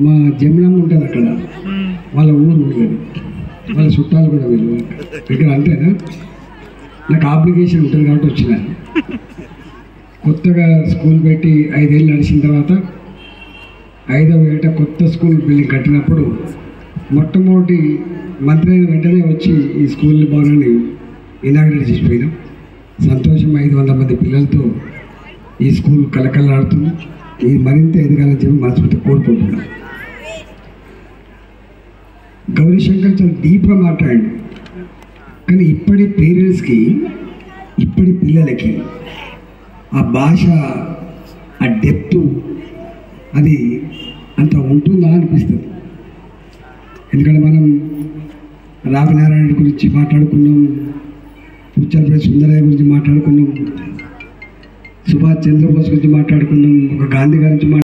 మా జమునమ్మ ఉంటుంది అక్కడ, వాళ్ళ ఊరు ఉండదు, వాళ్ళ చుట్టాలు కూడా వీళ్ళు ఇక్కడ. అంతేనా? నాకు అప్లికేషన్ ఉంటుంది కాబట్టి వచ్చిన. కొత్తగా స్కూల్ పెట్టి 5 ఏళ్ళు నడిచిన తర్వాత 5వ ఏట కొత్త స్కూల్ బిల్డింగ్ కట్టినప్పుడు మొట్టమొదటి మంత్రి అయిన వెంటనే వచ్చి ఈ స్కూల్ భవనాన్ని ఇనాగ్రేట్ చేసిపోయినాం. సంతోషం. 500 మంది పిల్లలతో ఈ స్కూల్ కలకలాడుతుంది. ఇది మరింత ఎదగాలని చెప్పి మనస్ఫూర్తి కోరుకుంటున్నాం. గౌరీశంకర్ చాలా డీప్గా మాట్లాడి, కానీ ఇప్పటి పేరెంట్స్కి, ఇప్పటి పిల్లలకి ఆ భాష, ఆ డెప్త్ అది అంత ఉంటుందా అనిపిస్తుంది. ఎందుకంటే మనం రావినారాయణ గురించి మాట్లాడుకున్నాం, పుచ్చలపల్లి సుందరయ్య గురించి మాట్లాడుకున్నాం, సుభాష్ చంద్రబోస్ గురించి మాట్లాడుకున్నాం, ఒక గాంధీ గారి గురించి